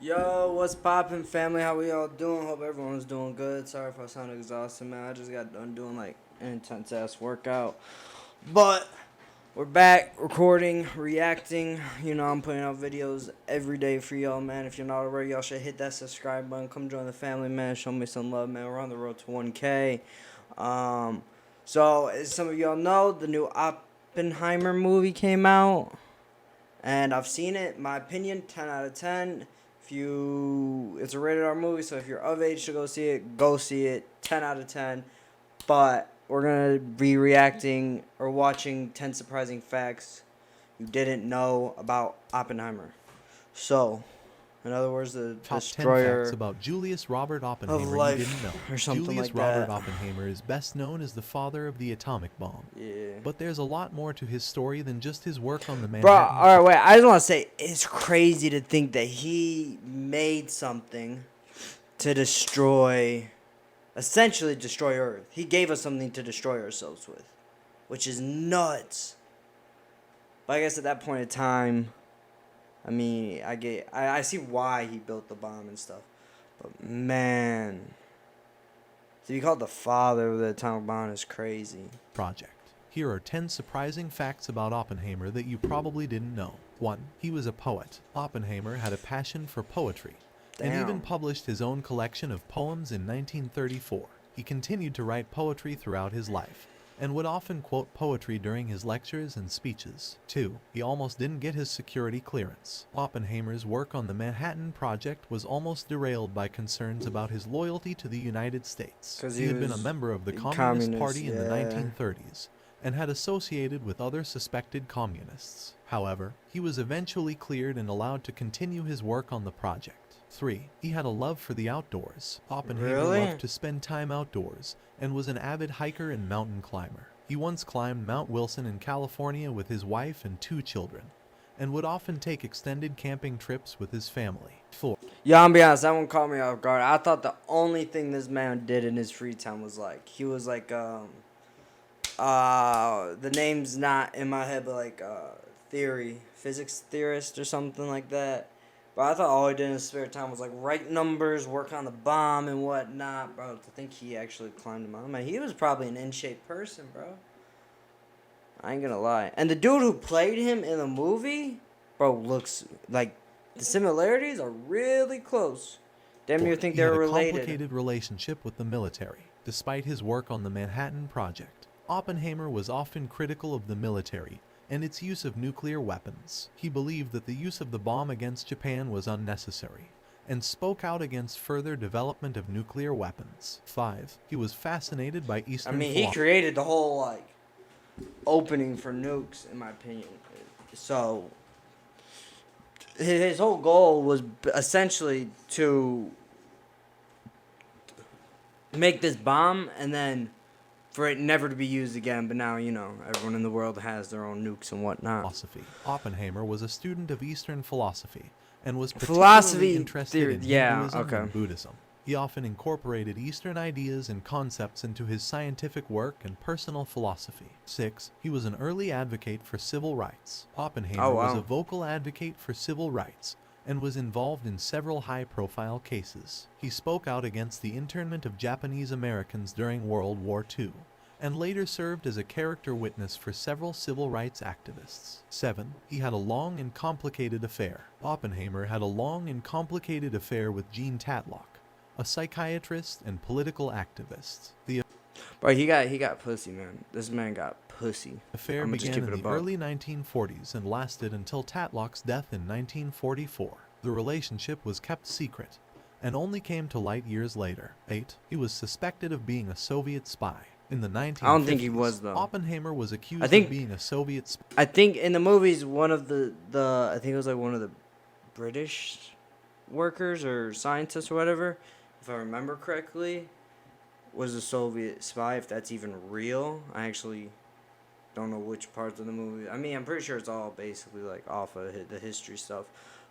Yo, what's poppin', family? How we all doing? Hope everyone's doing good. Sorry if I sound exhausted, man. I just got done doing like an intense ass workout. But we're back recording, reacting. You know, I'm putting out videos every day for y'all, man. If you're not already, y'all should hit that subscribe button. Come join the family, man. Show me some love, man. We're on the road to 1K. Um, so, as some of y'all know, the new Oppenheimer movie came out. And I've seen it. My opinion, 10 out of 10. It's a rated R movie, so if you're of age to go see it, go see it. 10 out of 10. But we're going to be reacting or watching 10 surprising facts you didn't know about Oppenheimer. So, in other words, the Top 10 facts destroyer about Julius Robert of Oppenheimer you didn't know. life or something Julius like Robert that. Oppenheimer is best known as the father of the atomic bomb. Yeah. But there's a lot more to his story than just his work on the Bro, Manhattan alright, wait. I just want to say, it's crazy to think that he made something to essentially destroy Earth. He gave us something to destroy ourselves with, which is nuts. But I guess at that point in time, I mean, I see why he built the bomb and stuff. But man, to be called the father of the atomic bomb is crazy. project. Here are 10 surprising facts about Oppenheimer that you probably didn't know. 1. He was a poet. Oppenheimer had a passion for poetry and even Damn. published his own collection of poems in 1934. He continued to write poetry throughout his life and would often quote poetry during his lectures and speeches. 2. He almost didn't get his security clearance. Oppenheimer's work on the Manhattan Project was almost derailed by concerns about his loyalty to the United States. 'Cause He he had been a was member of the Communist communist, Party in the yeah. 1930s and had associated with other suspected communists. However, he was eventually cleared and allowed to continue his work on the project. 3. He had a love for the outdoors. Oppenheimer Really? loved to spend time outdoors and was an avid hiker and mountain climber. He once climbed Mount Wilson in California with his wife and 2 children, and would often take extended camping trips with his family. 4. Yeah, I'm be honest, that one caught me off guard. I thought the only thing this man did in his free time was he was the name's not in my head, but physics theorist or something like that. But I thought all he did in his spare time was write numbers, work on the bomb and whatnot, bro. To think he actually climbed a mountain, man, he was probably an in-shape person, bro. I ain't gonna lie. And the dude who played him in the movie, bro, looks like the similarities are really close. Damn near think He they're had a related. complicated relationship with the military. Despite his work on the Manhattan Project, Oppenheimer was often critical of the military and its use of nuclear weapons. He believed that the use of the bomb against Japan was unnecessary and spoke out against further development of nuclear weapons. 5. He was fascinated by I Eastern mean, he philosophy. created the whole opening for nukes, in my opinion. So his whole goal was essentially to make this bomb and then for it never to be used again. But now, everyone in the world has their own nukes and whatnot. Oppenheimer was a student of Eastern philosophy and was particularly Philosophy interested theory, in yeah, Hinduism okay. and Buddhism. He often incorporated Eastern ideas and concepts into his scientific work and personal philosophy. 6. He was an early advocate for civil rights. Oppenheimer was a vocal advocate for civil rights and was involved in several high-profile cases. He spoke out against the internment of Japanese Americans during World War II, and later served as a character witness for several civil rights activists. 7. He had a long and complicated affair. Oppenheimer had a long and complicated affair with Jean Tatlock, a psychiatrist and political activist. The Bro, he got pussy, man. This man got pussy. affair I'ma just began keep in it the a buck. early 1940s and lasted until Tatlock's death in 1944. The relationship was kept secret and only came to light years later. 8. He was suspected of being a Soviet spy. In the 1950s, I don't think he was, though. Oppenheimer was accused I think- of being a Soviet spy. I think in the movies, one of I think it was one of the British workers or scientists or whatever, if I remember correctly, was a Soviet spy. If that's even real, I actually don't know which parts of the movie. I mean, I'm pretty sure it's all basically off of the history stuff,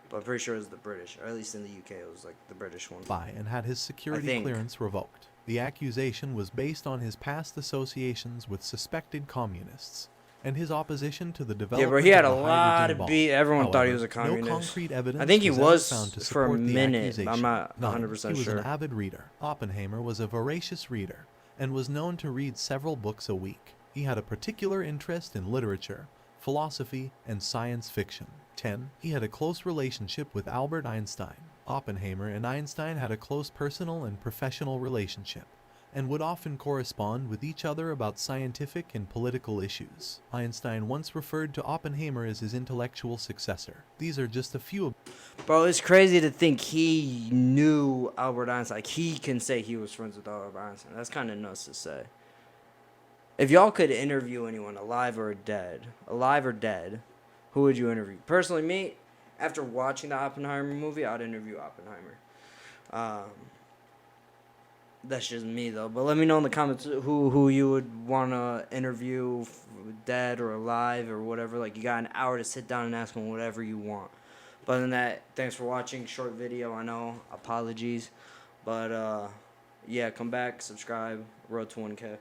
but I'm pretty sure it was the British, or at least in the UK, it was the British one. And had his security think. clearance revoked. The accusation was based on his past associations with suspected communists and his opposition to the Yeah, development bro, he had of a the lot hydrogen of bomb. beat. Everyone thought he was However, a communist. no concrete evidence I think he was ever found was to for a support the minute. accusation. I'm not 9. 100% He was sure. an avid reader. Oppenheimer was a voracious reader and was known to read several books a week. He had a particular interest in literature, philosophy, and science fiction. 10. He had a close relationship with Albert Einstein. Oppenheimer and Einstein had a close personal and professional relationship, and would often correspond with each other about scientific and political issues. Einstein once referred to Oppenheimer as his intellectual successor. These are just a few of... Bro, it's crazy to think he knew Albert Einstein. Like, he can say he was friends with Albert Einstein. That's kind of nuts to say. If y'all could interview anyone, alive or dead, who would you interview? Personally, me, after watching the Oppenheimer movie, I'd interview Oppenheimer. That's just me, though. But let me know in the comments who you would want to interview, dead or alive or whatever. Like, you got an hour to sit down and ask them whatever you want. But other than that, thanks for watching. Short video, I know. Apologies. But, yeah, come back, subscribe. Road to 1K.